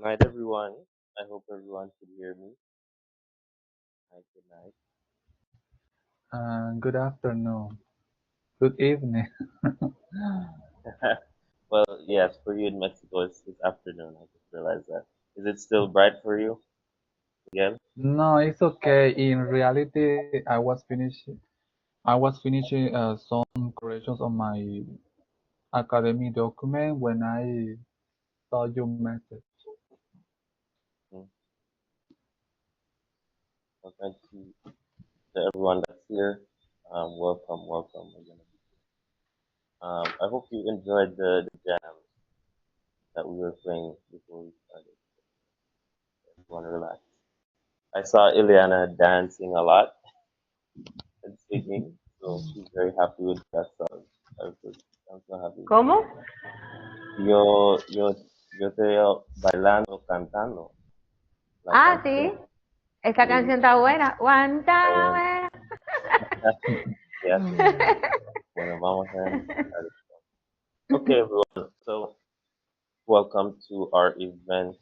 Night, everyone. I hope everyone can hear me. Hi, good night. Good afternoon. Good evening. Well, yes, for you in Mexico, it's afternoon. I just realized that. Is it still bright for you again? No, it's okay. In reality, I was finishing some corrections on my academic document when I saw your message. Mm. Well, thank you to everyone that's here. Welcome, welcome. I hope you enjoyed the jams that we were playing before we started. Everyone relax. I saw Ileana dancing a lot and singing, so she's very happy with that song. I was, I'm so happy. ¿Cómo? Yo te veo bailando, cantando, like Ah, and sí. singing. Esta Sí, canción está buena. eh, Guantánamo. yes. Bueno, vamos a empezar. Okay, everyone. So, welcome to our event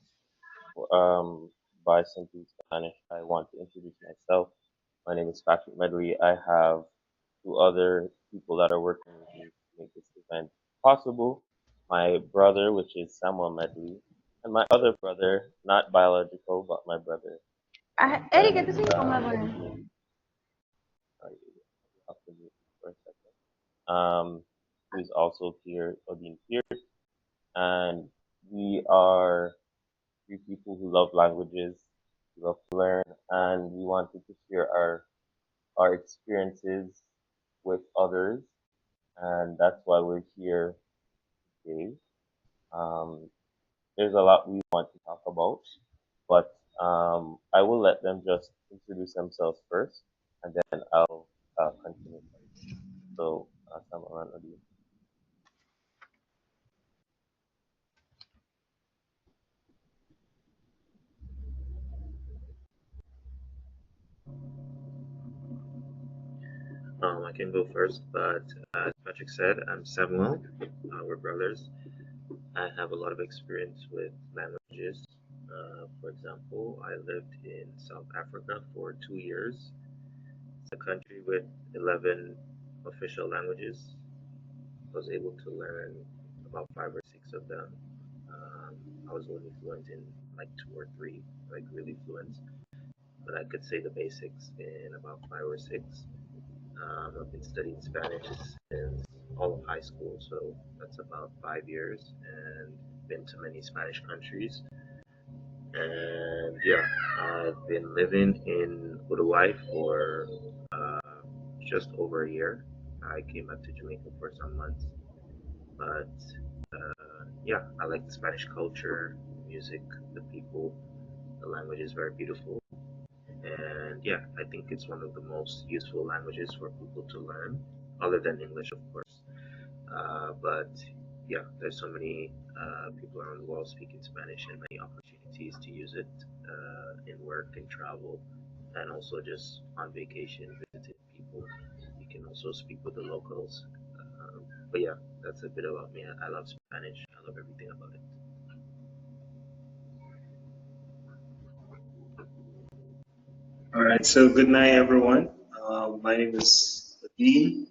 by Simply Spanish. I want to introduce myself. My name is Patrick Medley. I have two other people that are working with me to make this event possible. My brother, which is Samuel Medley, and my other brother, not biological, but my brother, Ah, that Eric, ¿qué tú is sigues con la Odin. Sorry, you have to mute for a second. Who's also here, Odin Pierce, and we are three people who love languages, we love to learn, and we wanted to share our experiences with others, and that's why we're here today. Um, there's a lot we want to talk about, but I will let them just introduce themselves first, and then I'll continue. So, Samuel and Odin. I can go first, but as Patrick said, I'm Samuel. We're brothers. I have a lot of experience with languages. For example, I lived in South Africa for 2 years. It's a country with 11 official languages. I was able to learn about five or six of them. Um, I was only fluent in like two or three, like really fluent, but I could say the basics in about five or six. I've been studying Spanish since all of high school, so that's about 5 years, and been to many Spanish countries. And yeah, I've been living in Uruguay for just over a year. I came back to Jamaica for some months, but yeah, I like the Spanish culture, music, the people, the language is very beautiful. And yeah, I think it's one of the most useful languages for people to learn, other than English, of course. But yeah, there's so many people around the world speaking Spanish and many opportunities to use it in work and travel, and also just on vacation, visiting people. You can also speak with the locals. But yeah, that's a bit about me. I love Spanish. I love everything about it. All right, so good night, everyone. My name is Odin.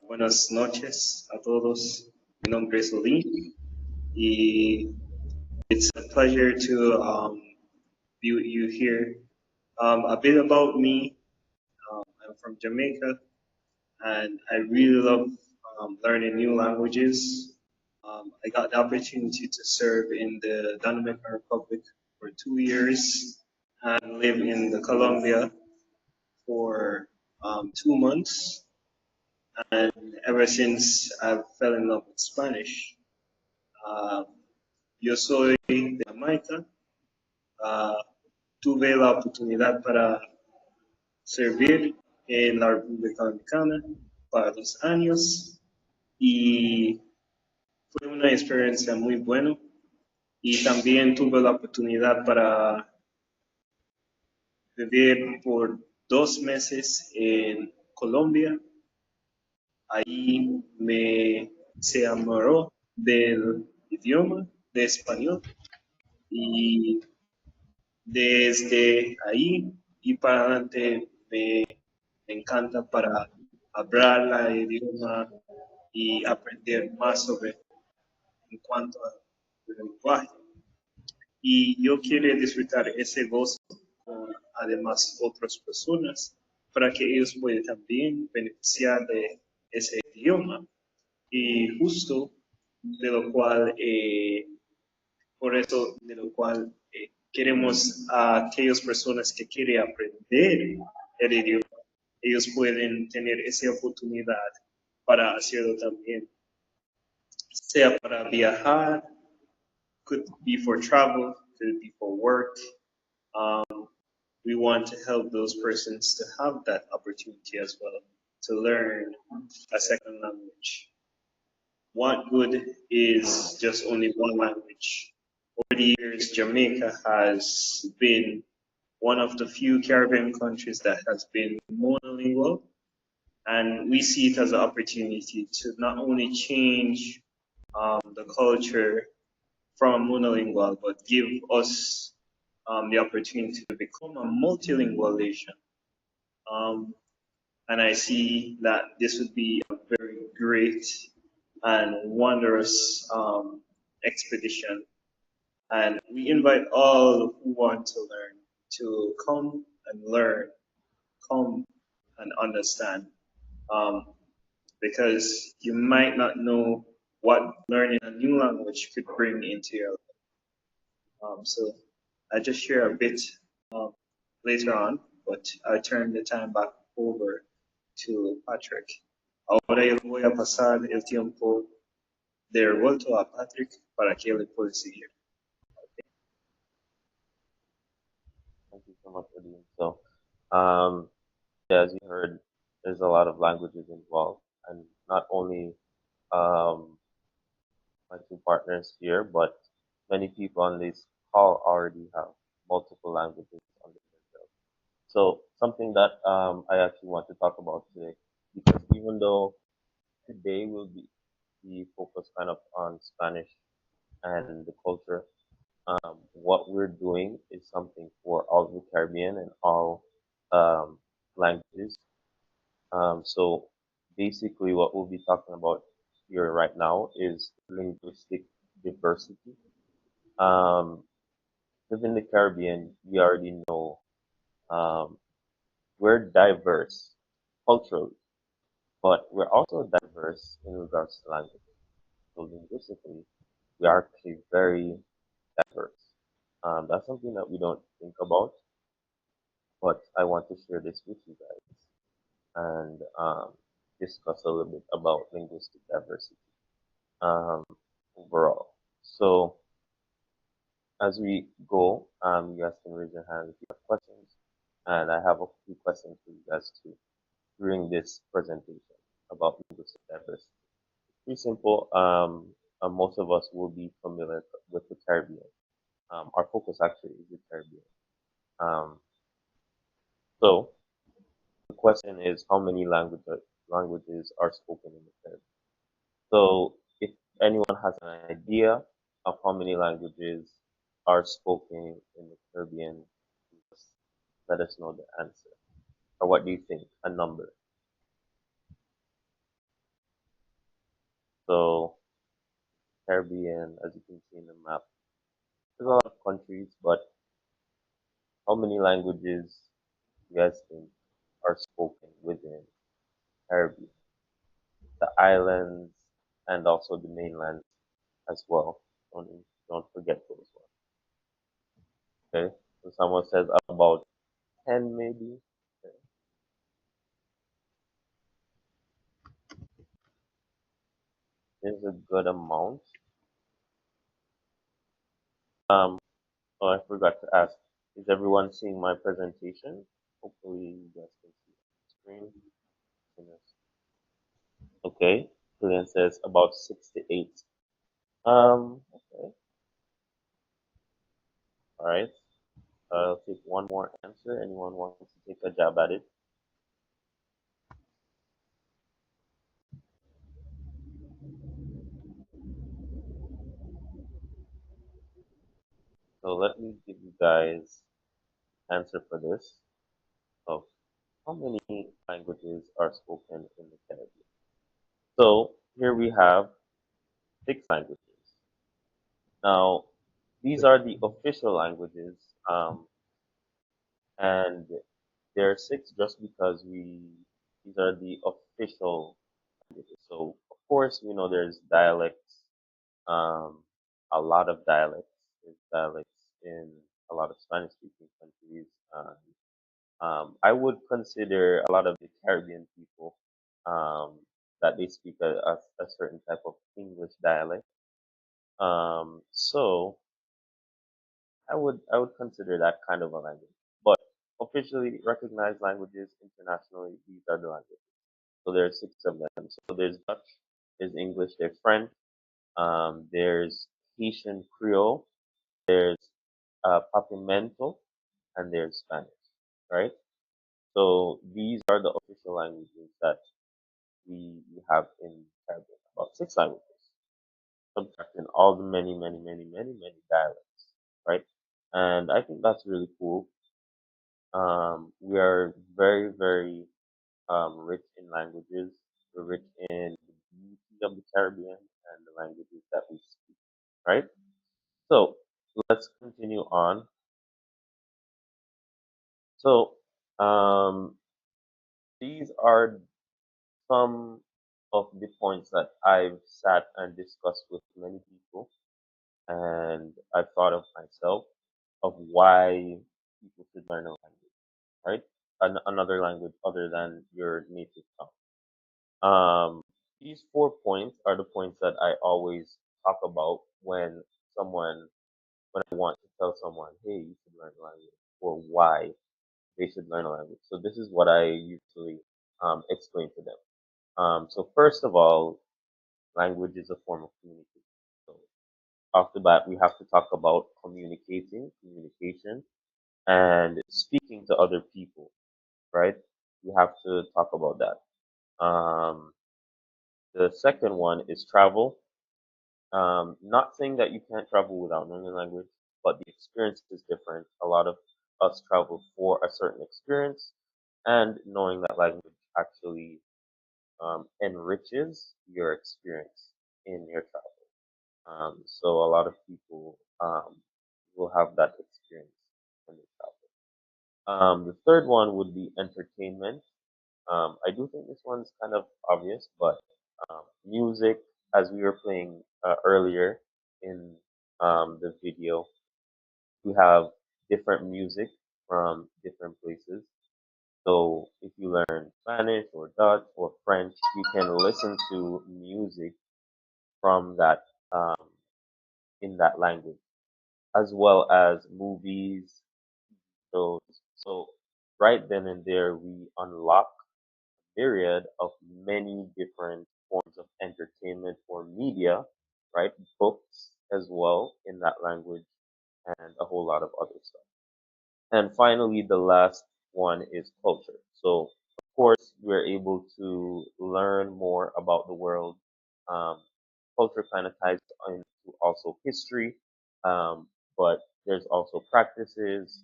Buenas noches a todos. Mi nombre es Odin, y it's a pleasure to be with you here. A bit about me. I'm from Jamaica, and I really love learning new languages. I got the opportunity to serve in the Dominican Republic for 2 years and live in the Colombia for 2 months, and ever since I fell in love with Spanish. Uh, yo soy de Jamaica. Uh, Tuve la oportunidad para servir en la República Dominicana para 2 años y fue una experiencia muy buena. Y también tuve la oportunidad para vivir por 2 meses en Colombia. Ahí se enamoró del idioma de español Y desde ahí y para adelante me encanta para hablar el idioma y aprender más sobre en cuanto al lenguaje. Y yo quiero disfrutar ese gozo con además otras personas para que ellos puedan también beneficiar de ese idioma. Y justo de lo cual, por eso, de lo cual queremos a aquellas personas que quieren aprender el idioma, ellos pueden tener esa oportunidad para hacerlo también, sea para viajar, could be for travel, could be for work. Um, we want to help those persons to have that opportunity as well to learn a second language. What good is just only one language? Over the years, Jamaica has been one of the few Caribbean countries that has been monolingual, and we see it as an opportunity to not only change the culture from monolingual, but give us the opportunity to become a multilingual nation. Um, and I see that this would be a very great and wondrous expedition. And we invite all who want to learn to come and learn, come and understand. Um, because you might not know what learning a new language could bring into your life. So I just share a bit um, later on, but I turn the time back over to Patrick. Ahora yo voy a pasar el tiempo de revuelto a Patrick para que le pueda seguir. Thank you so much, Odin. So, yeah, as you heard, there's a lot of languages involved, and not only um, my two partners here, but many people on this call already have multiple languages under their belt. So, something that I actually want to talk about today, because even though today will be focused kind of on Spanish and the culture, what we're doing is something for all the Caribbean and all um, languages. So basically, what we'll be talking about here right now is linguistic diversity. Um, Within the Caribbean, we already know um, we're diverse culturally, but we're also diverse in regards to language. So linguistically, we are actually very diverse. That's something that we don't think about, but I want to share this with you guys and discuss a little bit about linguistic diversity um, overall. So as we go, you guys can raise your hand if you have questions, and I have a few questions for you guys too during this presentation about linguistic diversity. Pretty simple. Most of us will be familiar with the Caribbean. Our focus actually is the Caribbean. Um, so the question is, how many languages are spoken in the Caribbean? So if anyone has an idea of how many languages are spoken in the Caribbean, just let us know the answer. Or what do you think? A number. So Caribbean, as you can see in the map, there's a lot of countries, but how many languages you guys think are spoken within Caribbean? The islands and also the mainland as well. Don't don't forget those ones. Okay. So someone says about 10 maybe. Okay. Is a good amount. Um, oh, I forgot to ask. Is everyone seeing my presentation? Hopefully you guys can see the screen. Okay. Julian says about 6 to 8. Okay. All right. I'll take one more answer. Anyone wants to take a jab at it? So let me give you guys answer for this of how many languages are spoken in the Caribbean. So here we have 6 languages. Now, these are the official languages, and there are 6 just because these are the official languages. So, of course, we know there's dialects, um, a lot of dialects. There's dialects in a lot of Spanish-speaking countries. I would consider a lot of the Caribbean people that they speak a certain type of English dialect. So I would consider that kind of a language. But officially recognized languages internationally, these are the languages. So there are 6 of them. So there's Dutch, there's English, there's French, there's Haitian Creole, there's Papiamento, and there's Spanish, right? So these are the official languages that we have in Caribbean. About 6 languages, subtracting all the many dialects, right? And I think that's really cool. We are very rich in languages. We're rich in the beauty of the Caribbean and the languages that we speak, right? So let's continue on. So these are some of the points that I've sat and discussed with many people, and I've thought of myself of why people should learn a language, right? Another language other than your native tongue. Um, these 4 points are the points that I always talk about when I want to tell someone, hey, you should learn a language, or why they should learn a language. So this is what I usually explain to them. So first of all, language is a form of communication. So off the bat, we have to talk about communication, and speaking to other people, right? We have to talk about that. The second one is travel. Not saying that you can't travel without knowing the language, but the experience is different. A lot of us travel for a certain experience, and knowing that language actually enriches your experience in your travel. So a lot of people will have that experience when they travel. The third one would be entertainment. I do think this one's kind of obvious, but music, as we were playing earlier in the video, we have different music from different places. So if you learn Spanish or Dutch or French, you can listen to music from that um, in that language, as well as movies. So right then and there, we unlock myriad of many different forms of entertainment or media, right? Books as well in that language, and a whole lot of other stuff. And finally, the last one is culture. So, of course, we're able to learn more about the world. Um, Culture kind of ties into also history, um, but there's also practices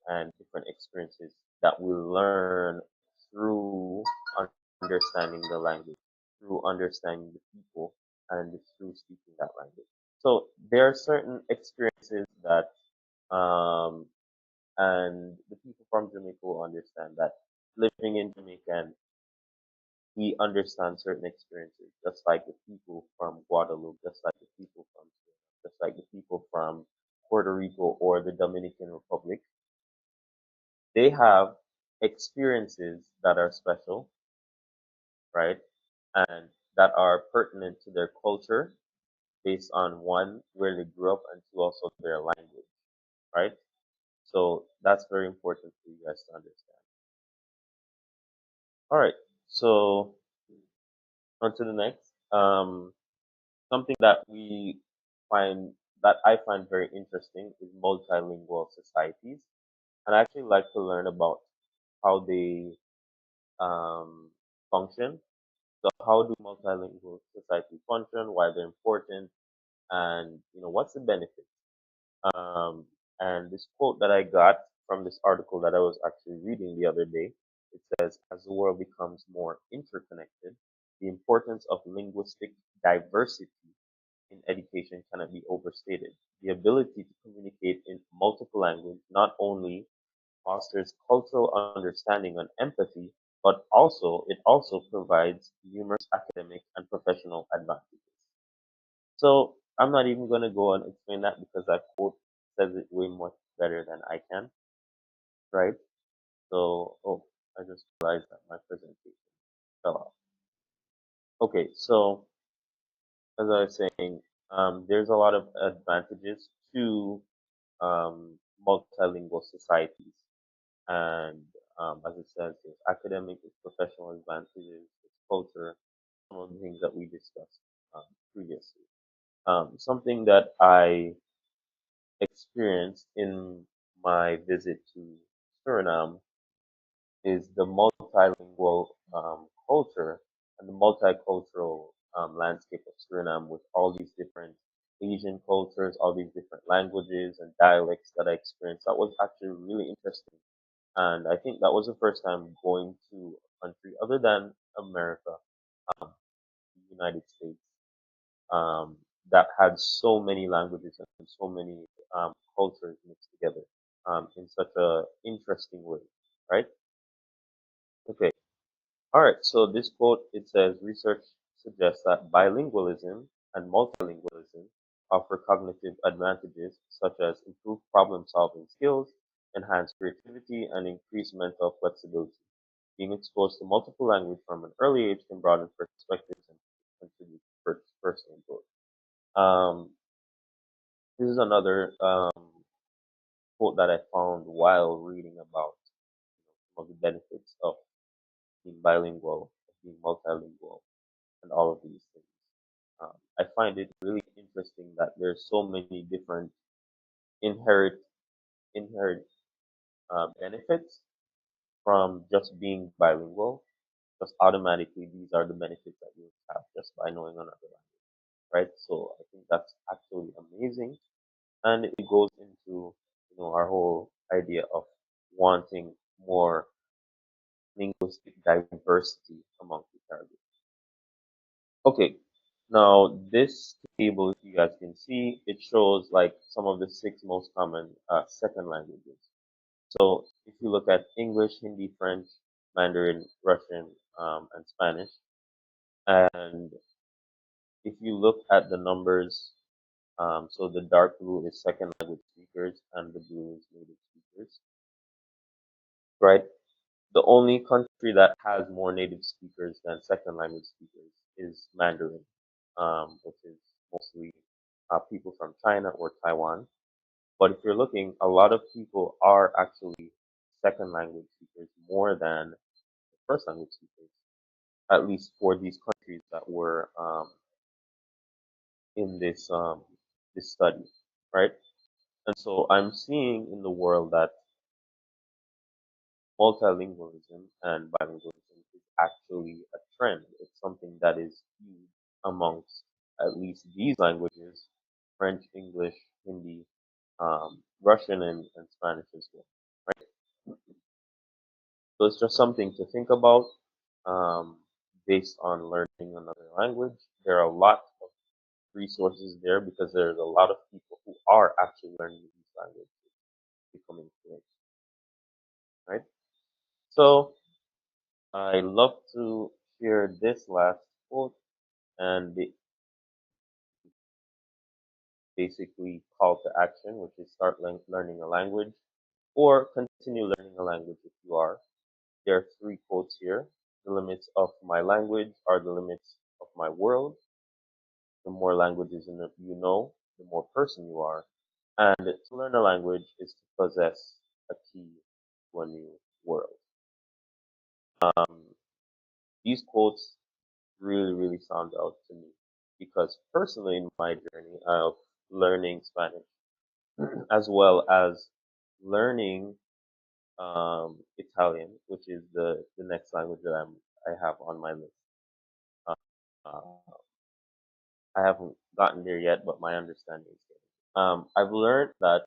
and different experiences that we learn through understanding the language, through understanding the people, and through speaking that language. So there are certain experiences that um, and the people from Jamaica will understand that living in Jamaica, and we understand certain experiences, just like the people from Guadeloupe, just like the people from Suriname, just like the people from Puerto Rico or the Dominican Republic. They have experiences that are special, right? And that are pertinent to their culture based on one, where they grew up, and two, also their language, right? So that's very important for you guys to understand. All right. So on to the next. Something that we find that I find very interesting is multilingual societies, and I actually like to learn about how they function. So, how do multilingual societies function? Why they're important, and what's the benefit? Um, and this quote that I got from this article that I was actually reading the other day, it says, as the world becomes more interconnected, the importance of linguistic diversity in education cannot be overstated. The ability to communicate in multiple languages not only fosters cultural understanding and empathy, but it also provides numerous academic and professional advantages. So I'm not even going to go and explain that because that quote says it way much better than I can, right? So, oh, I just realized that my presentation fell off. Okay, so as I was saying, there's a lot of advantages to multilingual societies. And as it says, there's academic, there's professional advantages, there's culture, some of the things that we discussed previously. Something that I experienced in my visit to Suriname is the multilingual culture and the multicultural landscape of Suriname with all these different Asian cultures, all these different languages and dialects that I experienced. That was actually really interesting. And I think that was the first time going to a country other than America, um, the United States, um, that had so many languages and so many cultures mixed together in such a interesting way, right? Okay. All right. So this quote it says research suggests that bilingualism and multilingualism offer cognitive advantages such as improved problem-solving skills, enhanced creativity, and increased mental flexibility. Being exposed to multiple language from an early age can broaden perspectives and contribute to personal growth. Um, this is another quote that I found while reading about some of the benefits of being bilingual, of being multilingual, and all of these things. I find it really interesting that there's so many different inherent inherent benefits from just being bilingual. Just automatically, these are the benefits that you have just by knowing another language, right? So I think that's actually amazing, and it goes into our whole idea of wanting more linguistic diversity among the target. Okay, now this table, if you guys can see, it shows like some of the six most common second languages. So if you look at English, Hindi, French, Mandarin, Russian, and Spanish, and if you look at the numbers, so the dark blue is second language speakers and the blue is native speakers, right? The only country that has more native speakers than second language speakers is Mandarin, which is mostly people from China or Taiwan. But if you're looking, a lot of people are actually second language speakers more than first language speakers, at least for these countries that were in this study, right? And so I'm seeing in the world that multilingualism and bilingualism is actually a trend. It's something that is huge amongst at least these languages, French, English, Hindi, Russian, and Spanish as well, right? So it's just something to think about um, based on learning another language. There are a lot of resources there because there's a lot of people who are actually learning these languages, becoming fluent, right? So I love to share this last quote and the basically call to action, which is start learning a language or continue learning a language if you are. There are three quotes here. The limits of my language are the limits of my world. The more languages you know, the more person you are. And to learn a language is to possess a key to a new world. Um, these quotes really, really sound out to me because personally, in my journey of learning Spanish, as well as learning Italian, which is the next language that I have on my list. Uh, I haven't gotten there yet, but my understanding is there. I've learned that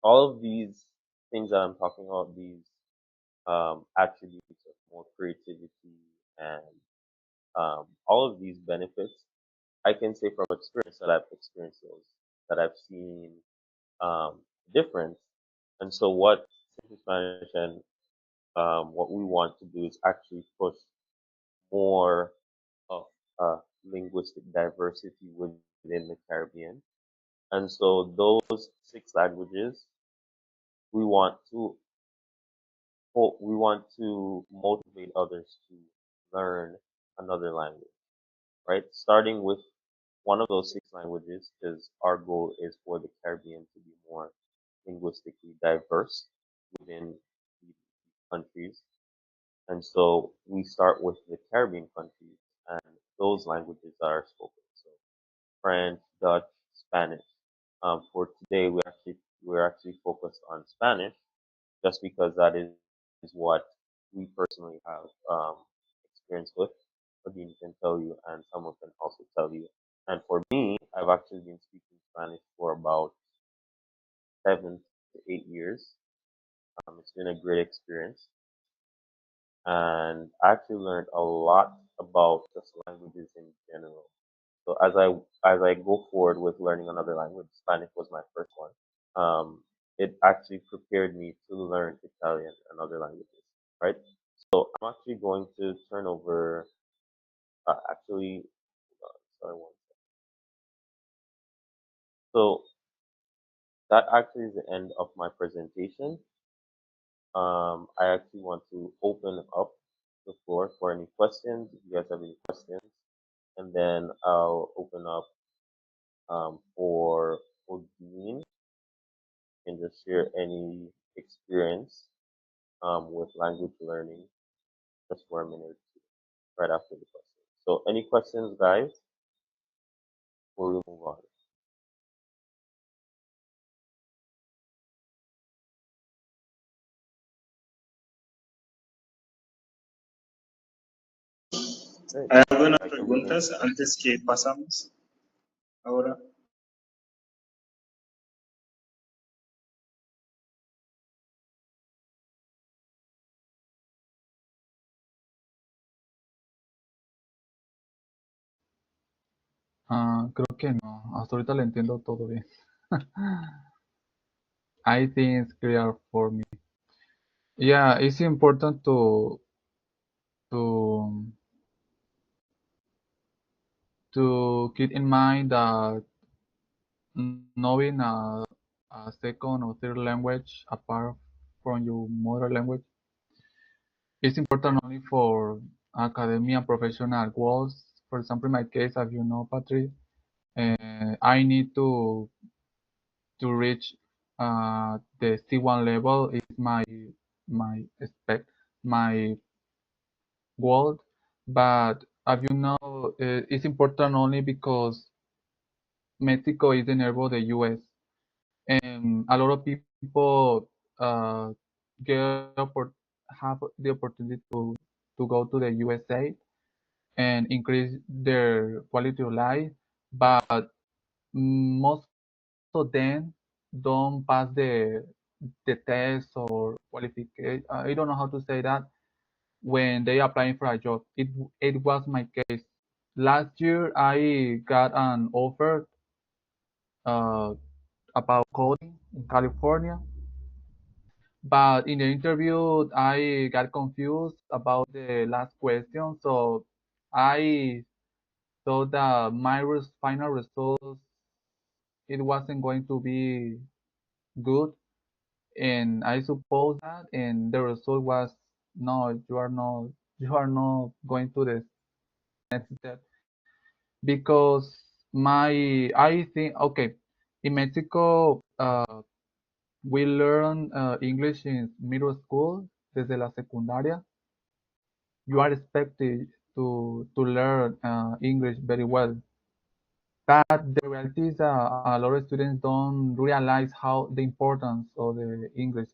all of these things that I'm talking about, these attributes of more creativity and all of these benefits, I can say from experience that I've experienced those, that I've seen difference. And so what Simple Spanish and what we want to do is actually push more of linguistic diversity within the Caribbean. And so those six languages, we want to we want to motivate others to learn another language, right? Starting with one of those six languages, because our goal is for the Caribbean to be more linguistically diverse within the countries. And so we start with the Caribbean countries and those languages that are spoken. So French, Dutch, Spanish. For today, we're actually focused on Spanish, just because that is what we personally have experience with. Odin can tell you, and someone can also tell you. And for me, I've actually been speaking Spanish for about 7 to 8 years. It's been a great experience, and I actually learned a lot about just languages in general. So as I go forward with learning another language, Spanish was my first one. It actually prepared me to learn Italian and other languages, right? So I'm actually going to turn over. Actually, sorry, one. So that actually is the end of my presentation. I actually want to open up the floor for any questions. If you guys have any questions, and then I'll open up for Odin and just share any experience with language learning just for a minute or two right after the question. So, any questions, guys, before we move on? Great. ¿Hay algunas I can begin. preguntas antes que pasamos ahora? Creo que no. Hasta ahorita le entiendo todo bien. I think it's clear for me. Yeah, it's important to to keep in mind that knowing a second or third language apart from your mother language is important only for academia and professional goals. For example, in my case, as you know, Patrick, I need to reach the C1 level is my expect my goal. But as you know, it's important only because Mexico is the neighbor of the US, and a lot of people get have the opportunity to go to the USA and increase their quality of life, but most of them don't pass the test or qualification. I don't know how to say that when they applying for a job. It was my case. Last year I got an offer uh, about coding in California, but in the interview I got confused about the last question, so I thought that my final results it wasn't going to be good, and I suppose that, and the result was no, you are not going to the next step because I think okay, in Mexico we learn English in middle school desde la secundaria. You are expected to learn English very well. But the reality is that a lot of students don't realize how the importance of the English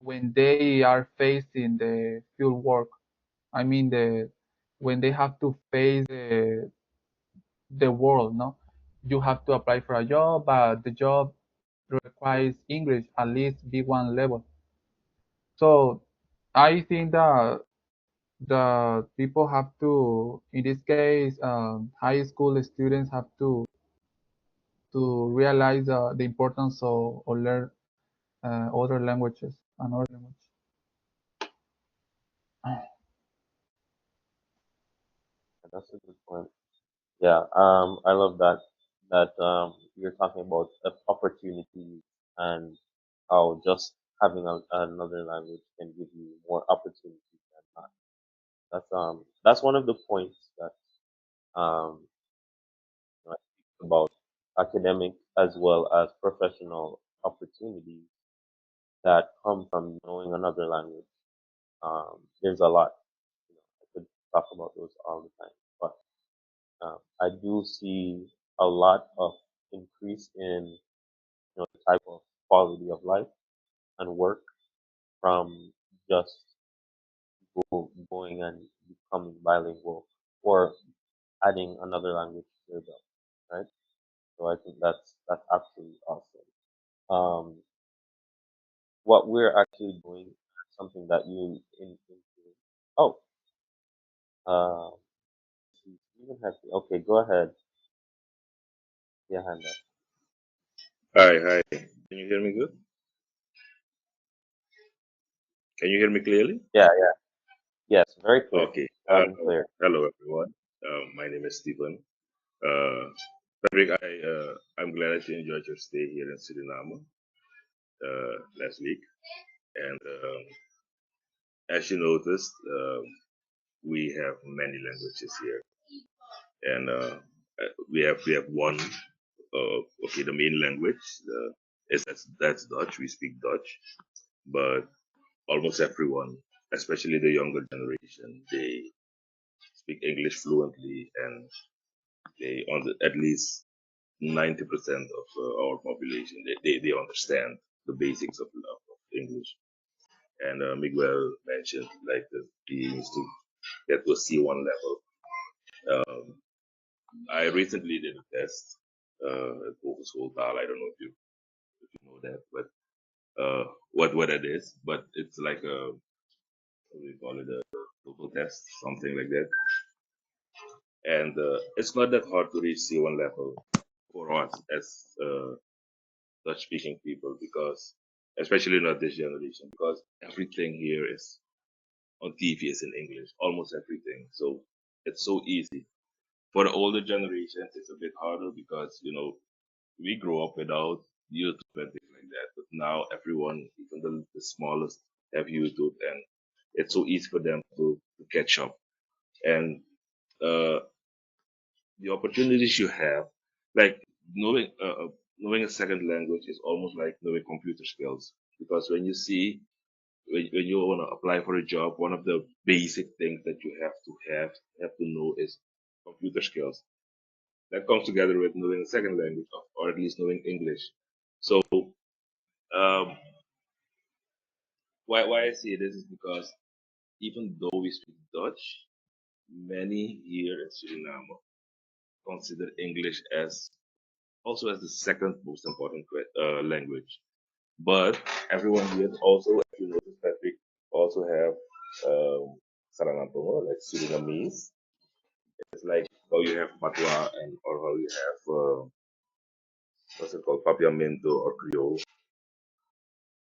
when they are facing the field work. I mean when they have to face the world, no? you have to apply for a job, but the job requires English at least B1 level. So I think that the people have to, in this case, high school students have to realize the importance of learn other languages, another language. That's a good point. Yeah, I love that you're talking about opportunities and how just having another language can give you more opportunities than not. That's one of the points that um I speak about academic as well as professional opportunities that come from knowing another language. There's a lot. I could talk about those all the time, but I do see a lot of increase in the type of quality of life and work from just going and becoming bilingual or adding another language to your belt, right? So I think that's absolutely awesome. Um, what we're actually doing, something that oh, uh, Stephen has, okay, go ahead, your hand up. Hi, hi. Can you hear me good? Can you hear me clearly? Yeah, yeah, yes, very clear, Okay. loud and clear. Hello, everyone. My name is Stephen. Uh, Patrick, I'm glad that you enjoyed your stay here in Suriname last week. And as you noticed, we have many languages here, and we have one. Okay, the main language is that's Dutch. We speak Dutch, but almost everyone, especially the younger generation, they speak English fluently, and at least 90% of our population they understand the basics of English. And Miguel mentioned like he needs to get to a C1 level. Um, I recently did a test at Focus Taal. I don't know if you know that, but what that is, but it's like a what do you call it, a local test, something like that. And it's not that hard to reach C1 level for us as Dutch speaking people, because especially not this generation, because everything here is on TV is in English, almost everything. So it's so easy. For the older generations, it's a bit harder because we grew up without YouTube and things like that. But now everyone, even the smallest, have YouTube, and it's so easy for them to catch up. And uh, the opportunities you have, like knowing a second language is almost like knowing computer skills, because when you want to apply for a job, one of the basic things that you have to know is computer skills. That comes together with knowing a second language, or at least knowing English. So um, why I say this is because even though we speak Dutch, many here in Suriname consider English as also as the second most important language. But everyone here also, if you notice, Patrick, also have Sarangantongo, like Surinamese. It's like how you have Patwa, and or how you have what's it called, Papiamento or Creole.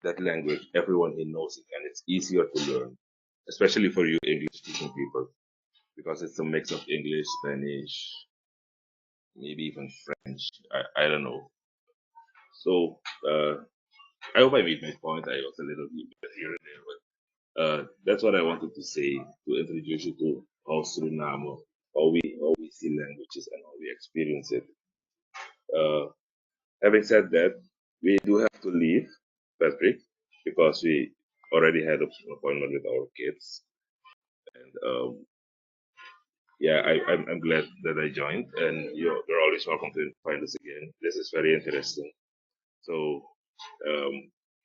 That language, everyone here knows it, and it's easier to learn, especially for you English-speaking people, because it's a mix of English, Spanish, maybe even French. I don't know. So I hope I made my point. I was a little bit here and there, but that's what I wanted to say, to introduce you to how Suriname, how we see languages and how we experience it. Uh, Having said that, we do have to leave, Patrick, because we already had an appointment with our kids, and yeah, I'm glad that I joined, and you're always welcome to find us again. This is very interesting. So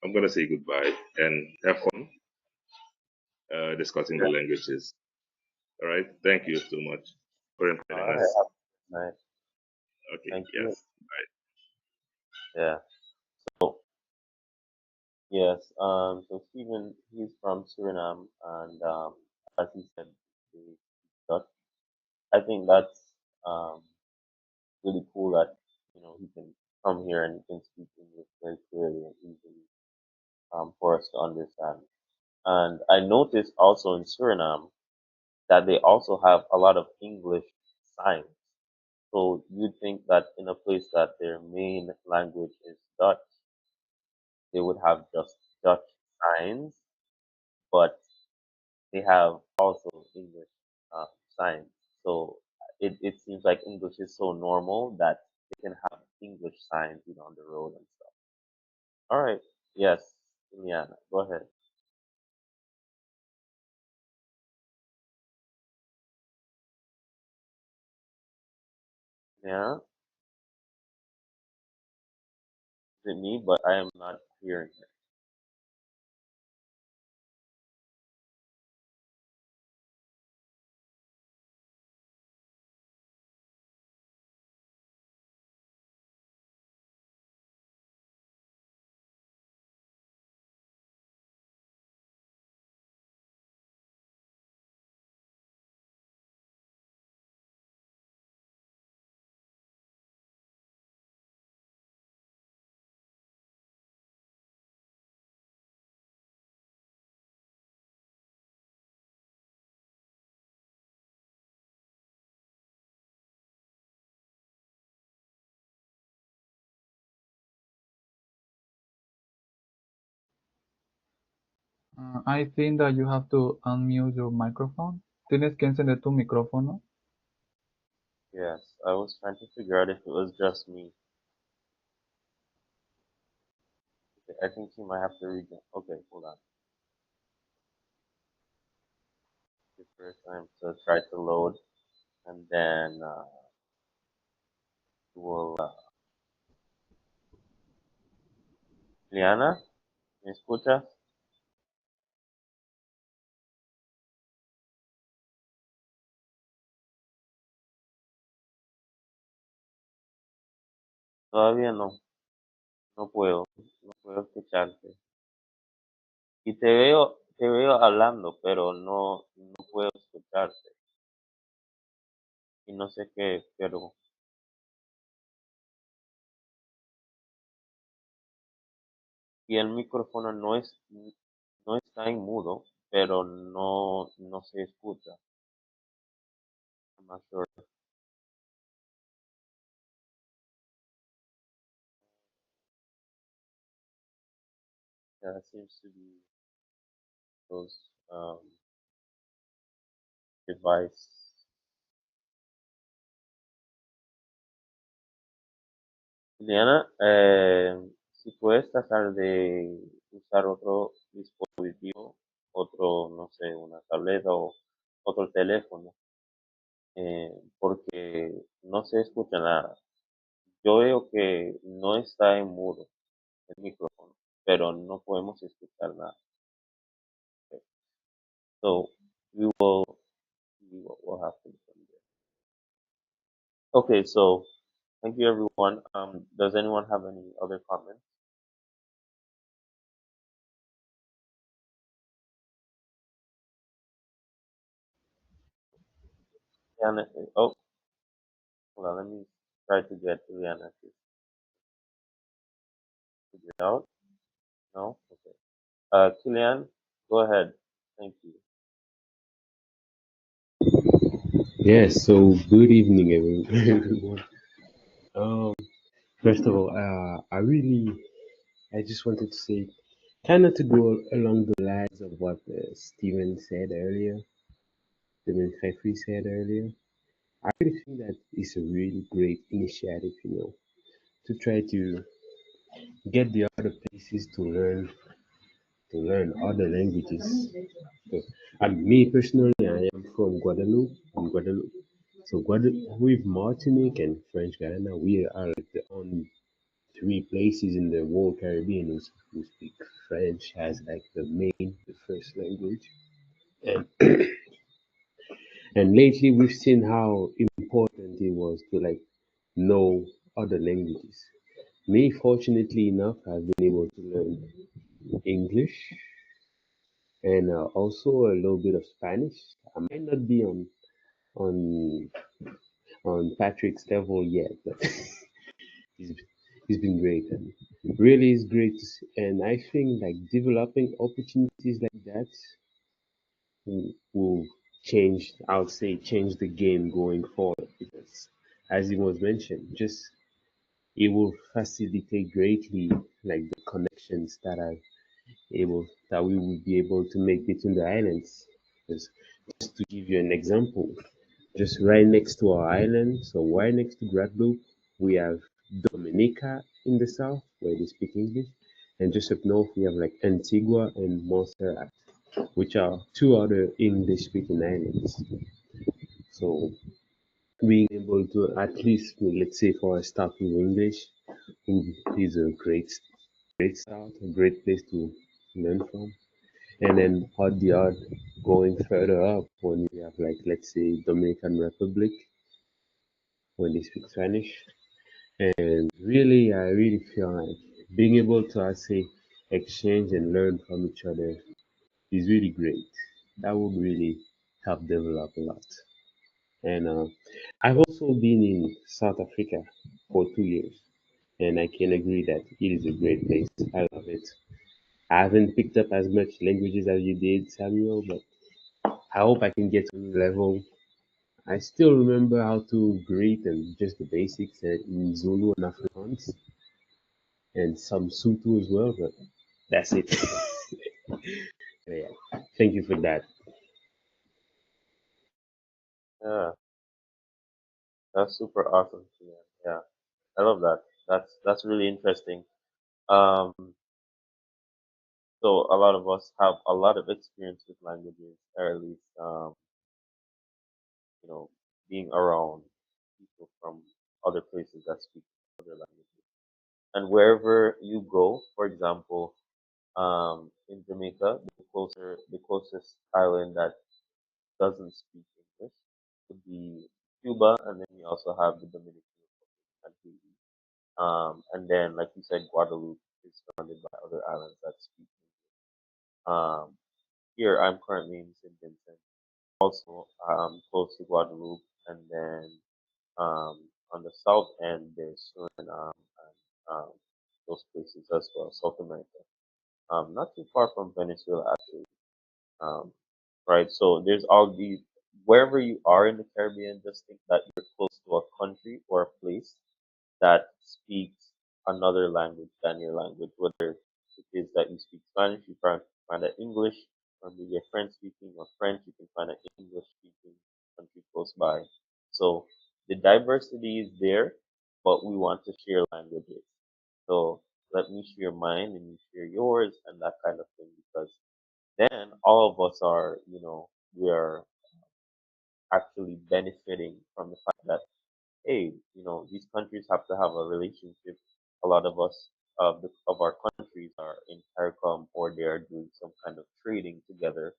I'm gonna say goodbye and have fun discussing the Yeah. languages. All right. Thank you so much for All inviting right, us. nice. Okay. Thank you. Yes. Bye. Yeah. So yes. So Stephen, he's from Suriname, and as he said, the Dutch. I think that's um really cool that he can come here and he can speak English very clearly and easily for us to understand. And I noticed also in Suriname that they also have a lot of English signs. So you'd think that in a place that their main language is Dutch, they would have just Dutch signs, but they have also English signs. So it seems like English is so normal that they can have English signs, on the road and stuff. All right. Yes, Ileana, go ahead. Yeah, is it me? But I am not hearing it. I think that you have to unmute your microphone. Tienes que encender tu micrófono. Yes, I was trying to figure out if it was just me. Okay, I think you might have to read it. Okay, hold on. Give her time to try to load, and then we'll. Liana, ¿me escuchas? Todavía no, no puedo escucharte. Y te veo hablando, pero no puedo escucharte. Y no sé qué, pero y el micrófono no está en mudo, pero no se escucha. I'm not sure. That seems to be those device. Diana, si puedes tratar de usar otro dispositivo, otro, no sé, una tableta o otro teléfono, porque no se escucha nada. Yo veo que no está en mudo el micrófono, pero no podemos escuchar nada. Okay. So we will see what will happen from there. Okay, so thank you everyone. Does anyone have any other comments? Diana, oh, hold on, let me try to get Rihanna to figure it out. No? Okay. Kilian, go ahead. Thank you. Yes, so good evening, everyone. Um, First of all, I just wanted to say, kind of to go along the lines of what Steven said earlier, Steven Feffrey said earlier. I really think that it's a really great initiative, to try to get the other places to learn other languages. So, and me personally, I am from Guadeloupe, So Guadeloupe, with Martinique and French Guiana, we are like the only three places in the whole Caribbean who speak French as like the first language. And and lately we've seen how important it was to like know other languages. Me, fortunately enough, I've been able to learn English and also a little bit of Spanish. I might not be on on Patrick's level yet, but he's he's been great and really is great to see. And I think like developing opportunities like that will change, I would say, change the game going forward because, as it was mentioned, just it will facilitate greatly like the connections that we will be able to make between the islands. Because just to give you an example, just right next to our island, so right next to Guadeloupe, we have Dominica in the south where they speak English, and just up north we have like Antigua and Montserrat, which are two other English-speaking islands. So being able to at least, let's say, for a start with English, is a great start, a great place to learn from. And then on the other, going further up, when we have like, let's say, Dominican Republic, when they speak Spanish. And really, I really feel like being able to, I say, exchange and learn from each other is really great. That would really help develop a lot. And I've also been in South Africa for 2 years, and I can agree that it is a great place. I love it. I haven't picked up as much languages as you did, Samuel, but I hope I can get to your level. I still remember how to greet and just the basics in Zulu and Afrikaans and some Sutu as well, but that's it. Yeah, thank you for that. Yeah, that's super awesome. Yeah, yeah, I love that. That's really interesting. Um, so a lot of us have a lot of experience with languages, or at least you know, being around people from other places that speak other languages. And wherever you go, for example, in Jamaica, the closest island that doesn't speak English would be Cuba, and then you also have the Dominican Republic and Haiti. And then, like you said, Guadeloupe is surrounded by other islands that speak English. Here, I'm currently in St. Vincent, also close to Guadeloupe, and then on the south end there's Suriname and those places as well, South America. Not too far from Venezuela actually. Um, right? So there's all these, wherever you are in the Caribbean, just think that you're close to a country or a place that speaks another language than your language, whether it is that you speak Spanish, you find that English, or maybe a French speaking or French, you can find an English speaking country close by. So the diversity is there, but we want to share languages. So let me share mine and you share yours and that kind of thing, because then all of us are, we are actually benefiting from the fact that, hey, these countries have to have a relationship. A lot of us of our countries are in CARICOM or they are doing some kind of trading together.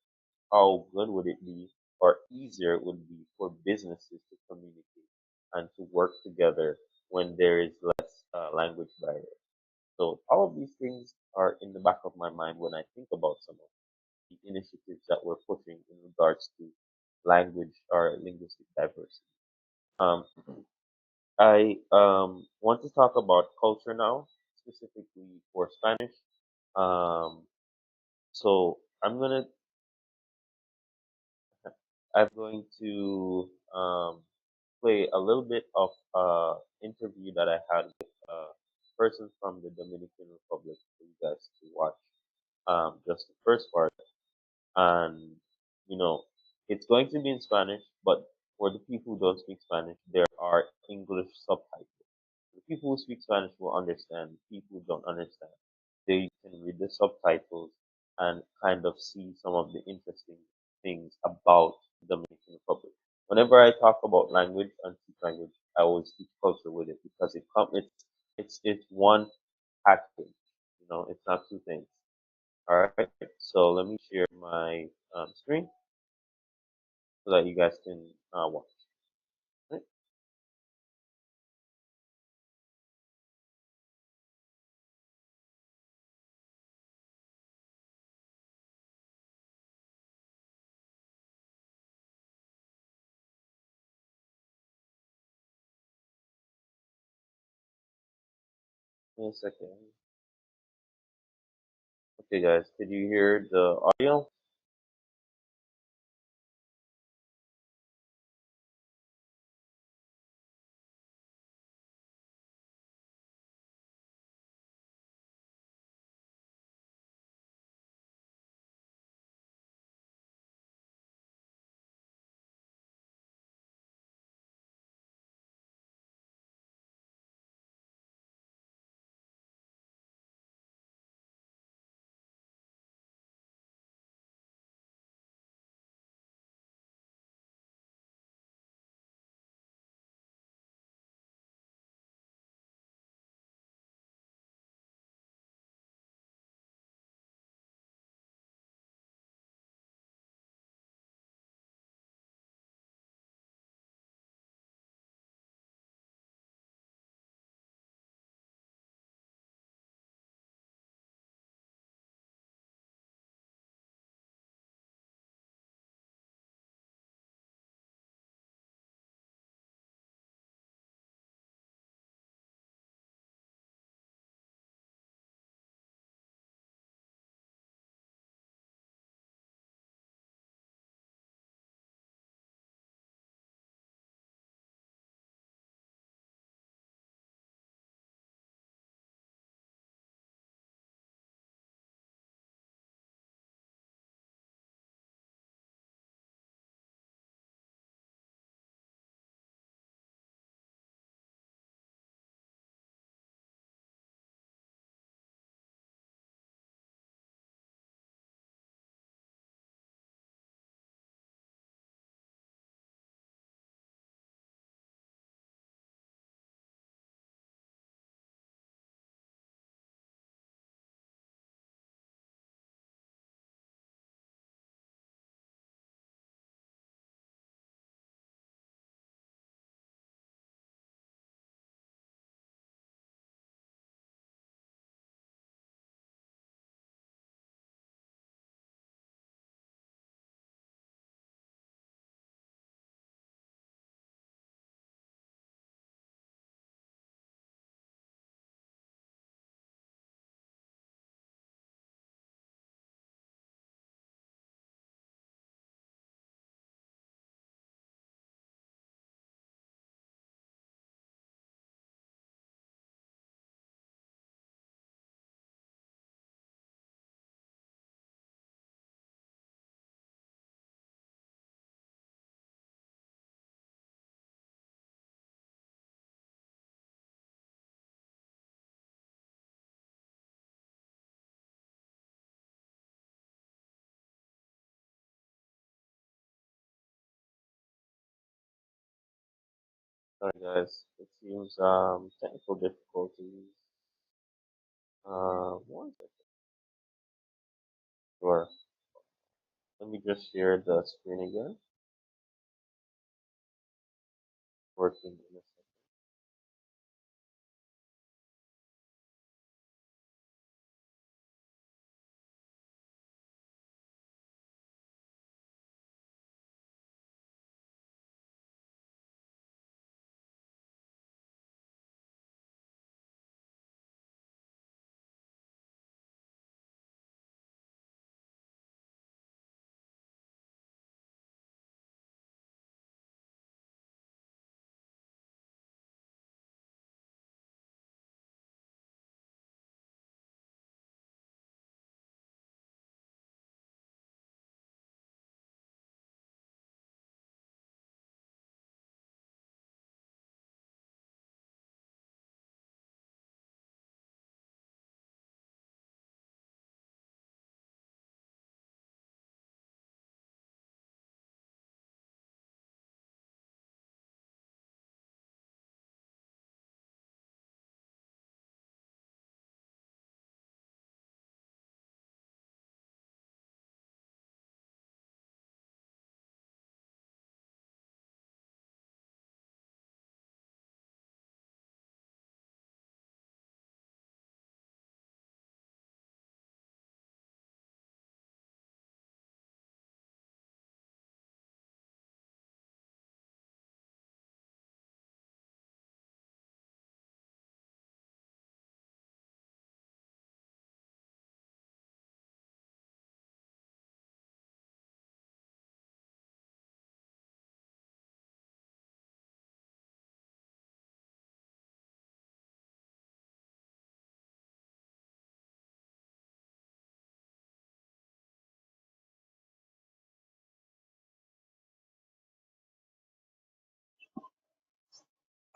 How good would it be, or easier it would be for businesses to communicate and to work together when there is less language barrier? So all of these things are in the back of my mind when I think about some of the initiatives that we're pushing in regards to language or linguistic diversity. Um, I want to talk about culture now, specifically for Spanish. Um, so I'm going to play a little bit of interview that I had with a person from the Dominican Republic for you guys to watch. Just the first part, and you know, it's going to be in Spanish, but for the people who don't speak Spanish, there are English subtitles. The people who speak Spanish will understand. People who don't understand, they can read the subtitles and kind of see some of the interesting things about the Dominican Republic. Whenever I talk about language and teach language, I always teach culture with it because it's one package. It's not two things. All right. So let me share my screen so that you guys can watch. Right? Give me a second. Okay, guys, did you hear the audio? Sorry, guys. It seems technical difficulties. One second. Sure. Let me just share the screen again. Working in a second.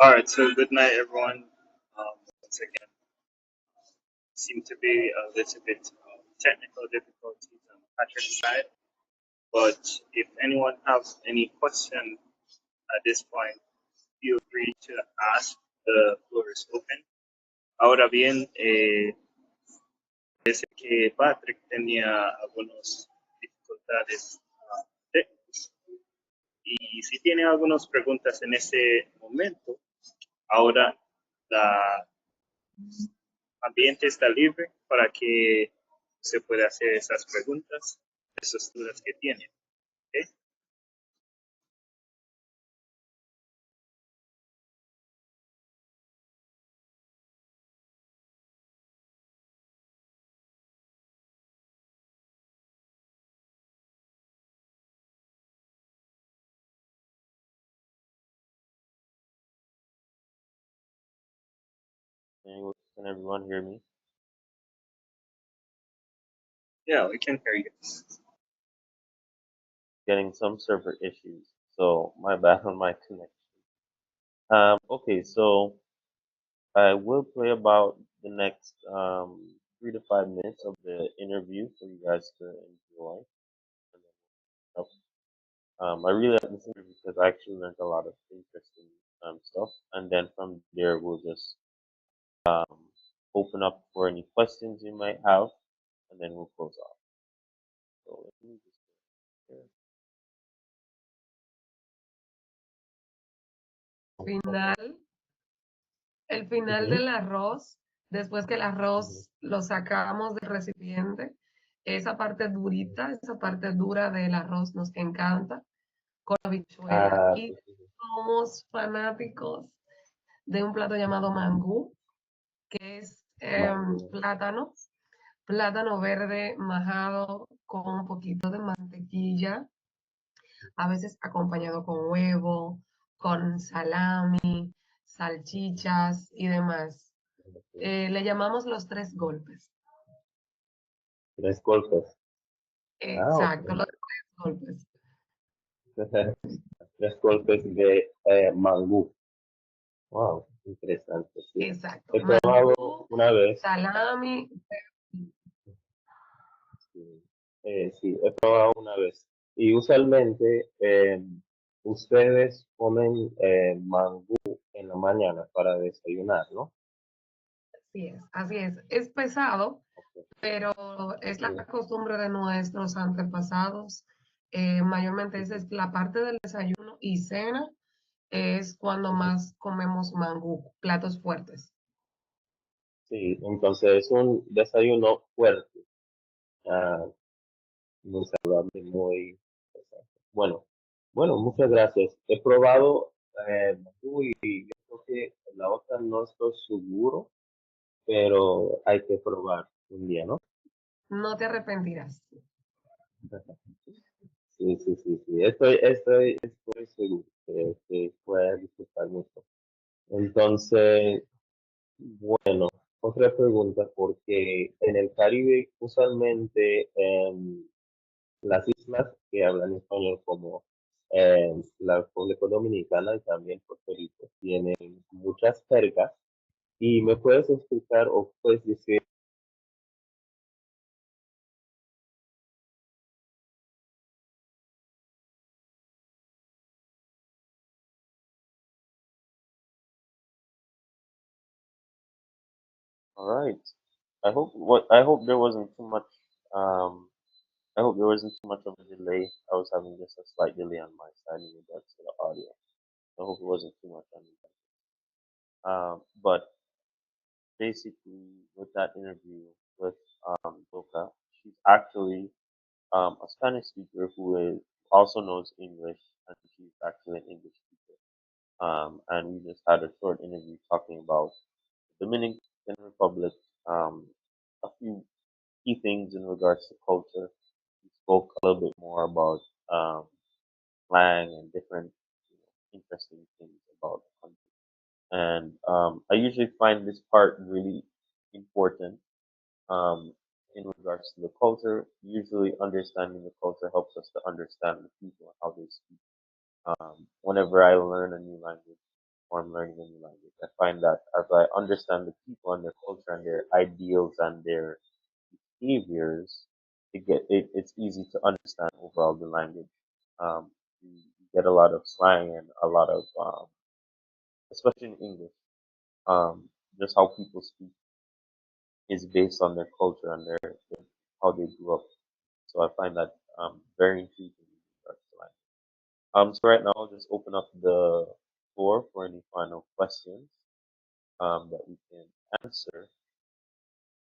All right, so good night, everyone. Once again, seem to be a little bit technical difficulties on Patrick's side, but if anyone has any question at this point, feel free to ask. The floor is open. Ahora bien, parece que Patrick tenía algunas dificultades técnicas. Y si tiene algunas preguntas en este momento, ahora la ambiente está libre para que se pueda hacer esas preguntas, esas dudas que tienen. ¿Ok? Can everyone hear me? Yeah, we can hear you. Getting some server issues, so my bad on my connection. Okay, so I will play about the next 3 to 5 minutes of the interview for you guys to enjoy. And then, I really like this interview because I actually learned a lot of interesting stuff, and then from there we'll just um, open up for any questions you might have, and then we'll close off. So let me just go here. Final, el final del arroz, después que el arroz lo sacamos del recipiente, esa parte durita, esa parte dura del arroz nos encanta, con habichuela. Ah, Y somos fanáticos de un plato llamado mangú, que es plátano, plátano verde majado con un poquito de mantequilla, a veces acompañado con huevo, con salami, salchichas y demás. Le llamamos los 3 golpes. 3 golpes. Exacto, Ok. los 3 golpes. 3 golpes de mangú. Wow, interesante, sí. Exacto. He probado Mangú, una vez, salami. sí, sí, he probado una vez. Y usualmente ustedes comen mangú en la mañana para desayunar, ¿no? Así es, así es. Es pesado, Ok, pero es la sí, costumbre de nuestros antepasados. Mayormente esa es la parte del desayuno y cena, es cuando ujú. más comemos mangú, platos fuertes. Sí, entonces es un desayuno fuerte, ah, muy saludable, muy interesante. Bueno, bueno, muchas gracias. He probado mangú y yo creo que la otra no estoy seguro, pero hay que probar un día, ¿no? No te arrepentirás. Sí, sí, sí, sí. Estoy seguro que pueda disfrutar mucho. Entonces, bueno, otra pregunta, porque en el Caribe usualmente las islas que hablan español como la República Dominicana y también Puerto Rico tienen muchas jergas y me puedes explicar o puedes decir. All right. I hope there wasn't too much um I hope there wasn't too much of a delay. I was having just a slight delay on my side in regards to the audio. I hope it wasn't too much on you guys. But basically, with that interview with Boca, she's actually a Spanish speaker who also knows English, and she's actually an English speaker. And we just had a short interview talking about the Dominican Republic, a few key things in regards to culture. We spoke a little bit more about um, slang and different interesting things about the country. And I usually find this part really important in regards to the culture. Usually, understanding the culture helps us to understand the people and how they speak. Whenever I learn a new language, before I'm learning a new language. I find that as I understand the people and their culture and their ideals and their behaviors, it's easy to understand overall the language. You get a lot of slang and a lot of, especially in English, just how people speak is based on their culture and how they grew up. So I find that very intriguing in regards to language. So right now I'll just open up the floor for any final questions that we can answer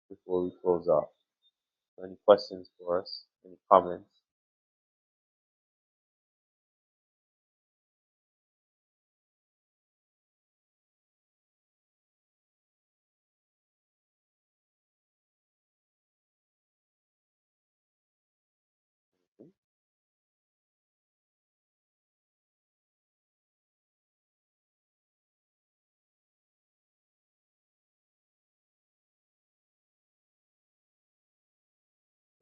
before we close off. So any questions for us? Any comments?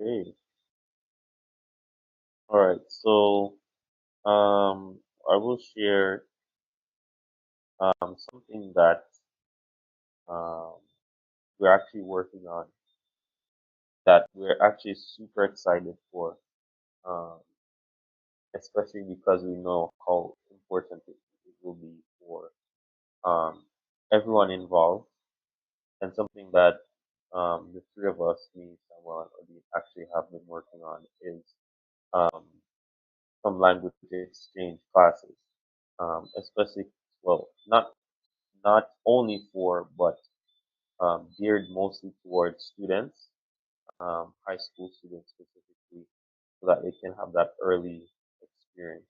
Okay. All right. So I will share something that um, we're actually working on that we're actually super excited for, um, especially because we know how important it will be for um, everyone involved, and something that the three of us, me, Samuel, and Odi, actually have been working on is um, some language exchange classes, especially well, not only for, but geared mostly towards students, high school students specifically, so that they can have that early experience.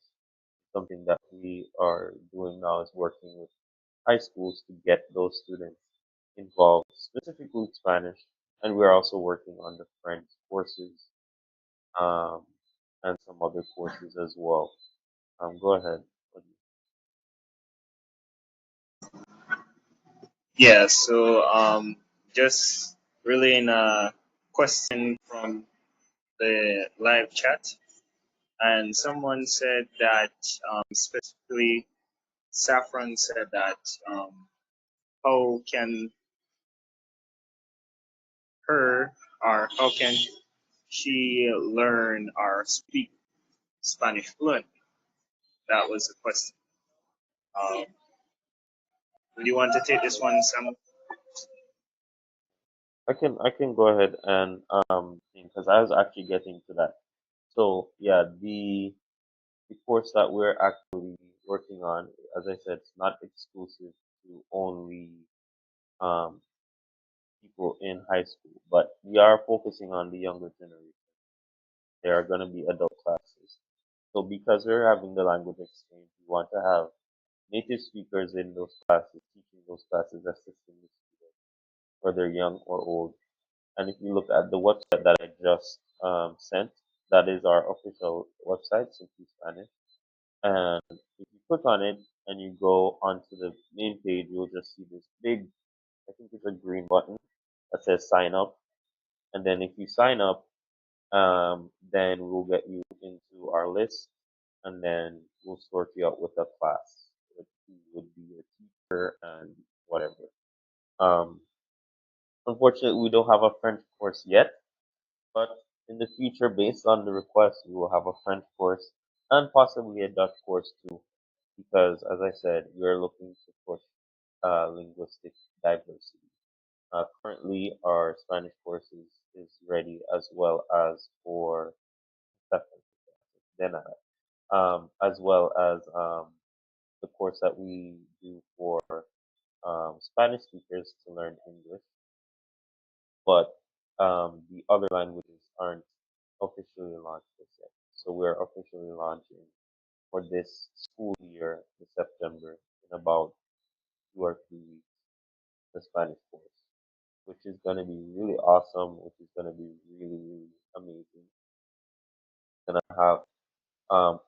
Something that we are doing now is working with high schools to get those students involved, specifically with Spanish, and we're also working on the French courses um, and some other courses as well. Go ahead. Yeah, so just really in a question from the live chat, and someone said that specifically Saffron said that how can her or how can she learn or speak Spanish fluent? That was the question. Um, do you want to take this one, Sam? I can go ahead and because I was actually getting to that. So yeah, the course that we're actually working on, as I said, it's not exclusive to only um, people in high school, but we are focusing on the younger generation. There are going to be adult classes. So because we're having the language exchange, we want to have native speakers in those classes, teaching those classes, assisting the students, whether young or old. And if you look at the website that I just sent, that is our official website, Simply Spanish. And if you click on it and you go onto the main page, you'll just see this big, I think it's a green button that says sign up. And then if you sign up, then we'll get you into our list and then we'll sort you out with a class, who would be your teacher and whatever. Um, Unfortunately, we don't have a French course yet, but in the future, based on the request, we will have a French course and possibly a Dutch course too, because as I said, we are looking to push linguistic diversity. Currently, our Spanish course is ready as well as for as well as the course that we do for Spanish speakers to learn English, but the other languages aren't officially launched just yet. So we're officially launching for this school year in September in about 2 or 3 weeks the Spanish course, which is going to be really awesome, which is going to be really, really amazing. Gonna have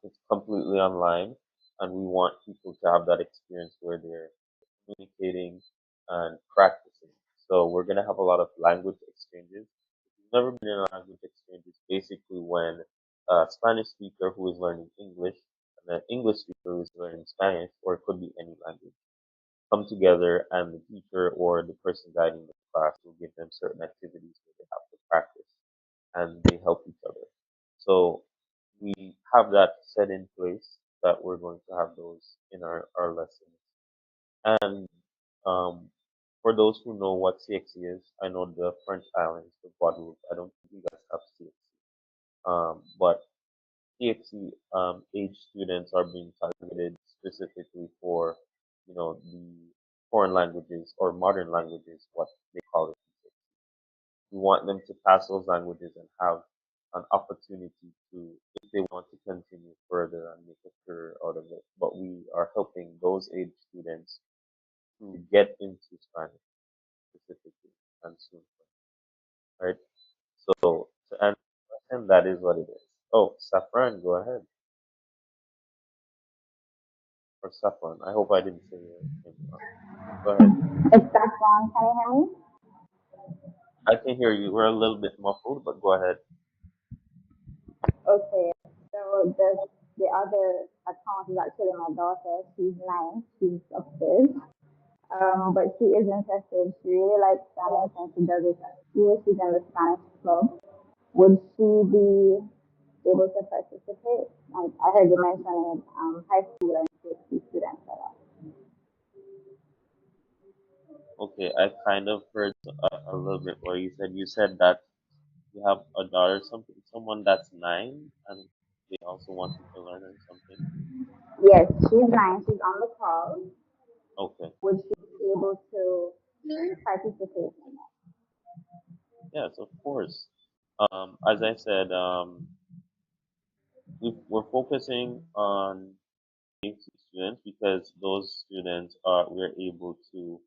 it's completely online, and we want people to have that experience where they're communicating and practicing. So we're gonna have a lot of language exchanges. If you've never been in a language exchange, it's basically when a Spanish speaker who is learning English and an English speaker who is learning Spanish, or it could be any language. come together, and the teacher or the person guiding the class will give them certain activities where they have to practice, and they help each other. So we have that set in place that we're going to have those in our lessons. And um, for those who know what CXC is, I know the French islands, the Guadeloupe. I don't think you guys have CXC. But CXC age students are being targeted specifically for, the foreign languages or modern languages, what they call it. We want them to pass those languages and have an opportunity to, if they want to continue further and make a career out of it. But we are helping those age students to get into Spanish specifically and soon, right? So to answer the question, that is what it is. Oh, Safran, go ahead. Or Safran. I hope I didn't say your name wrong. Go ahead. It's that one. Can you hear me? I can hear you. We're a little bit muffled, but go ahead. Okay. So the other account is actually my daughter. She's 9. She's upstairs. But she is interested. She really likes Spanish and she does it at school. She's in the Spanish club. Would she be able to participate? I heard you mentioning high school and PhD students. Okay, I kind of heard a little bit where you said that you have a daughter, someone that's 9, and they also wanted to learn or something. Yes, she's 9. She's on the call. Okay. Would she be able to participate in that? Yes, of course. As I said, we're focusing on students because those students we're able to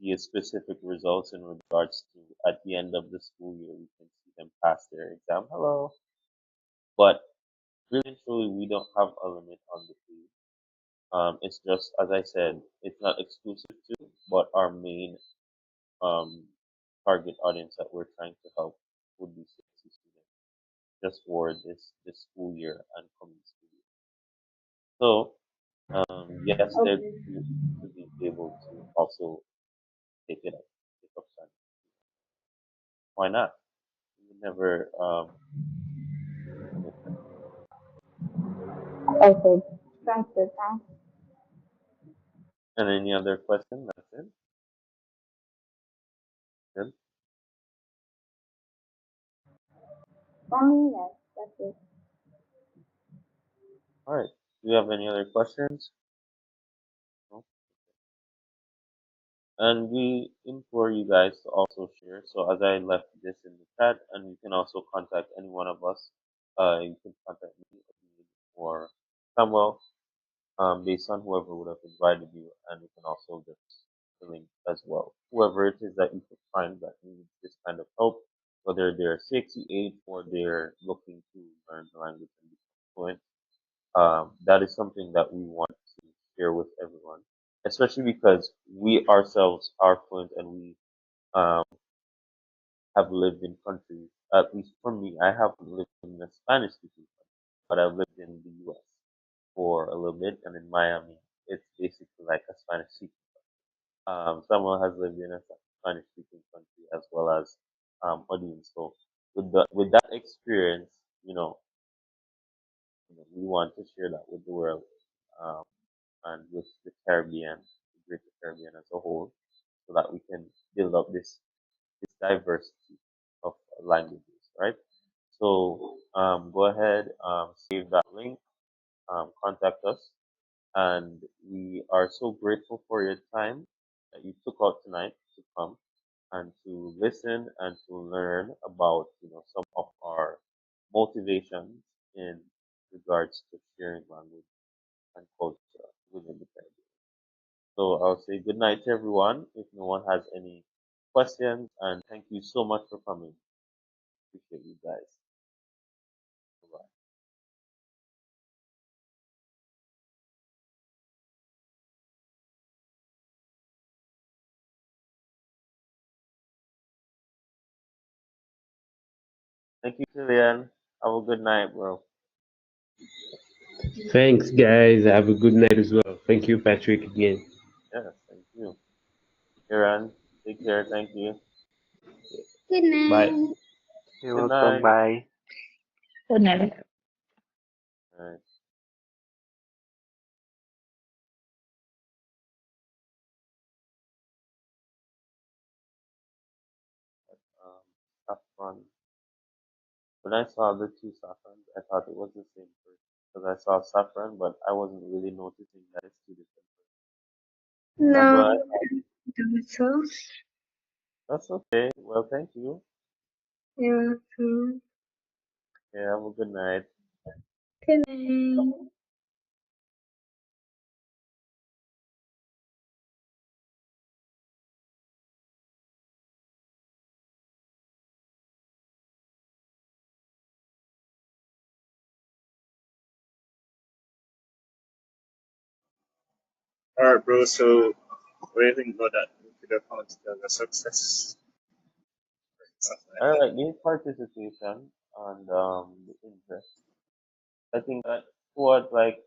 see a specific results in regards to at the end of the school year we can see them pass their exam. Hello. But really and truly we don't have a limit on the fee. It's just as I said, it's not exclusive to, but our main um target audience that we're trying to help would be 60 students just for this school year and coming school year. So yes, they're Okay. to be able to also take it up, pick up Spanish. Why not? You never limit them. Okay. Sounds good. Thanks. And any other question? That's it. Good. For me, yes, that's it. All right. Do you have any other questions? No? And we implore you guys to also share. So as I left this in the chat, and you can also contact any one of us. You can contact me or Samuel, based on whoever would have invited you, and you can also get the link as well. Whoever it is that you can find that needs this kind of help, whether they're 68 or they're looking to learn the language and become fluent, that is something that we want to share with everyone, especially because we ourselves are fluent and we um, have lived in countries, at least for me, I haven't lived in a Spanish speaking country, but I've lived in the US for a little bit, and in Miami, it's basically like a Spanish speaking. Someone has lived in a Spanish speaking country as well as audience. So with that experience, we want to share that with the world, um, and with the Caribbean, the Greater Caribbean as a whole, so that we can build up this diversity of languages, right? So go ahead, save that link, contact us, and we are so grateful for your time that you took out tonight to come and to listen and to learn about some of our motivations in regards to sharing language and culture within the Caribbean. So I'll say good night to everyone if no one has any questions, and thank you so much for coming. Appreciate you guys. Bye. Thank you, Julian. Have a good night, bro. Thanks, guys. Have a good night as well. Thank you, Patrick, again. Yes, thank you. Kiran, take care. Thank you. Good Bye. night. You're Good welcome. night. Bye. Good night. All right. Um, saffron. When I saw the two saffrons, I thought it was the same person because I saw saffron, but I wasn't really noticing that it's two different persons. Now go No, ahead. so That's okay. Well, thank you. yeah, Yeah, have a good night. good night. All right, bro. So, what do you think about that? You could have found it as a success. Stuff like I that. like the participation and the interest. I think that what like